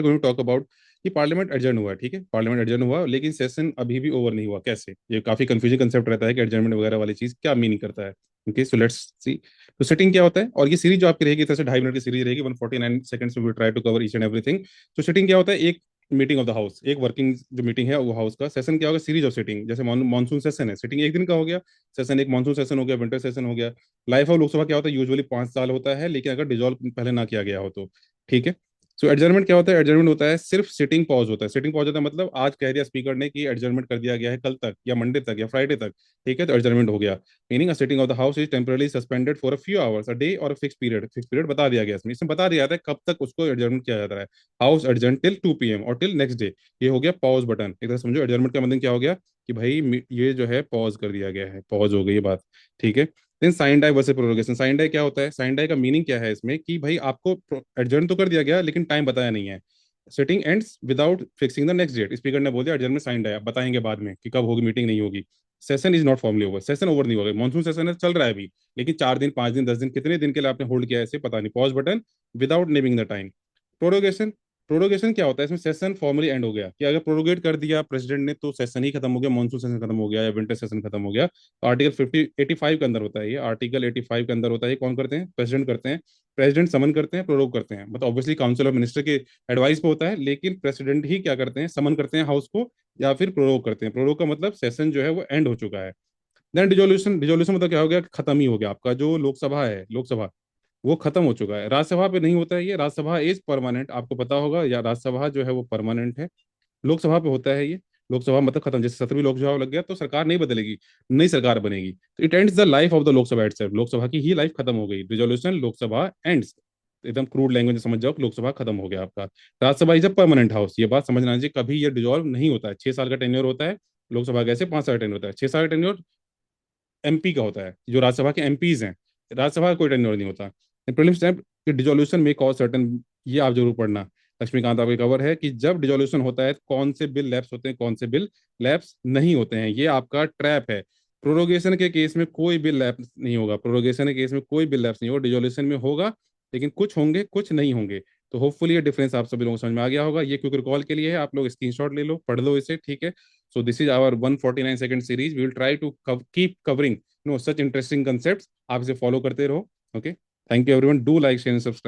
Going to talk about कि parliament adjourn हुआ है, ठीक है, पार्लियामेंट एडजर्न हुआ लेकिन सेशन अभी भी ओवर नहीं हुआ। कैसे? ये काफी कंफ्यूजिंग कंसेप्ट रहता है कि एडजर्नमेंट वगैरह वाली चीज क्या मीनिंग करता है। Okay, so let's see. तो सिटिंग क्या होता है, और ये सीरीज जो आपकी रहेगी, तरह से 2.5 मिनट की सीरीज रहेगी, 149 सेकंड्स में will try to cover each and everything. तो सिटिंग क्या होता है? एक मीटिंग ऑफ द हाउस, एक वर्किंग जो मीटिंग है वो हाउस का। सेशन क्या होगा? Series of sitting. जैसे मानसून सेशन है, सिटिंग एक दिन का हो गया, सेशन एक मानसून सेशन हो गया, विंटर सेशन हो गया। लाइफ ऑफ लोकसभा क्या होता है? यूजुअली 5 साल होता है, लेकिन अगर डिजोल्व पहले ना किया गया हो तो। ठीक है। सो एडजर्नमेंट क्या होता है? एडजर्नमेंट होता है सिर्फ सिटिंग पॉज होता है। सिटिंग पॉज होता है मतलब आज कह दिया स्पीकर ने कि एडजर्नमेंट कर दिया गया है कल तक या मंडे तक या फ्राइडे तक। ठीक है, तो एडजर्नमेंट हो गया। Meaning a sitting of the house is temporarily suspended for a few hours a day और फिक्स पीरियड। फिक्स पीरियड बता दिया गया, इसमें बता दिया जाता है कब तक उसको एडजर्नमेंट किया जाता है। हाउस एडजर्न टिल 2 PM और टिल नेक्स्ट डे। ये हो गया पॉज बटन। एक तरह समझो एडजर्नमेंट का मतलब क्या हो गया कि भाई ये जो है पॉज कर दिया गया है, पॉज हो गई ये बात। ठीक है। Then sine die versus prorogation. Sine die क्या होता है? साइन डाई का मीनिंग क्या है इसमें कि भाई आपको एडजर्न तो कर दिया गया लेकिन टाइम बताया नहीं है। Sitting ends without fixing the next date. Speaker ने बोल दिया एडजर्न में साइन डाई, आप बताएंगे बाद में कि कब होगी मीटिंग, नहीं होगी। Session is not formally over. Session over नहीं होगा, मानसून सेशन है, चल रहा है अभी, लेकिन 4 दिन 5 दिन 10 दिन कितने दिन के लिए आपने होल्ड किया है इसे पता नहीं। Pause button without naming the time. Prorogation. Prorogation क्या होता है? इसमें सेशन फॉर्मली एंड हो गया कि अगर प्रोरोगेट कर दिया प्रेसिडेंट ने तो सेशन ही खत्म हो गया, मानसून सेशन खत्म हो गया या विंटर सेशन खत्म हो गया। तो आर्टिकल 85 के अंदर होता है ये, आर्टिकल 85 के अंदर होता है। ये कौन करते हैं? प्रेसिडेंट करते हैं। प्रेसिडेंट समन करते हैं, प्रोरोग करते हैं, मतलब ऑब्वियसली काउंसिल ऑफ मिनिस्टर के एडवाइस पे होता है, लेकिन प्रेसिडेंट ही क्या करते हैं? समन करते हैं हाउस को या फिर प्रोरोग करते हैं। प्रोरोग का मतलब सेशन जो है वो एंड हो चुका है। Then dissolution. डिजोल्यूशन मतलब क्या हो गया? खत्म ही हो गया आपका जो लोकसभा है, लोकसभा वो खत्म हो चुका है। राज्यसभा पे नहीं होता है ये, राज्यसभा इज परमानेंट, आपको पता होगा, या राज्यसभा जो है वो परमानेंट है। लोकसभा पे होता है ये। लोकसभा मतलब खत्म, जैसे 17वीं लोकसभा लग गया तो सरकार नहीं बदलेगी, नई सरकार बनेगी। तो it ends the life of the Lok Sabha itself. Lok Sabha की ही लाइफ खत्म हो गई। Resolution Lok Sabha ends. एकदम क्रूड लैंग्वेज में समझ जाओ कि लोकसभा खत्म हो गया आपका। Rajya Sabha is a permanent house, ये बात समझना चाहिए, कभी ये डिजोल्व नहीं होता है। 6 साल का टेन्योर होता है। लोकसभा कैसे 5 साल का टेन्योर होता है, 6 साल का टेन्योर एमपी का होता है, जो राज्यसभा के एमपीज हैं। राज्यसभा का कोई टेन्योर नहीं होता। प्रीलिम्स टाइम डिजोल्यूशन में कॉज सर्टन, ये आप जरूर पढ़ना। लक्ष्मीकांत आपके कवर है कि जब डिजोल्यूशन होता है कौन से बिल लैप्स होते हैं, कौन से बिल लैप्स नहीं होते हैं। ये आपका ट्रैप है। प्रोरोगेशन के केस में कोई बिल लैप्स नहीं होगा, प्रोरोगेशन के केस में कोई बिल लैप्स नहीं होगा, डिजोल्यूशन में होगा, लेकिन कुछ होंगे कुछ नहीं होंगे। तो होपफुली ये डिफरेंस आप सभी लोगों को समझ में आ गया होगा। ये क्विक रिकॉल के लिए है, आप लोग स्क्रीनशॉट ले लो, पढ़ लो इसे, ठीक है। So this is our 149 second series, we will try to keep covering no such interesting concept. आप इसे फॉलो करते रहो। Okay, thank you everyone, do like share and subscribe.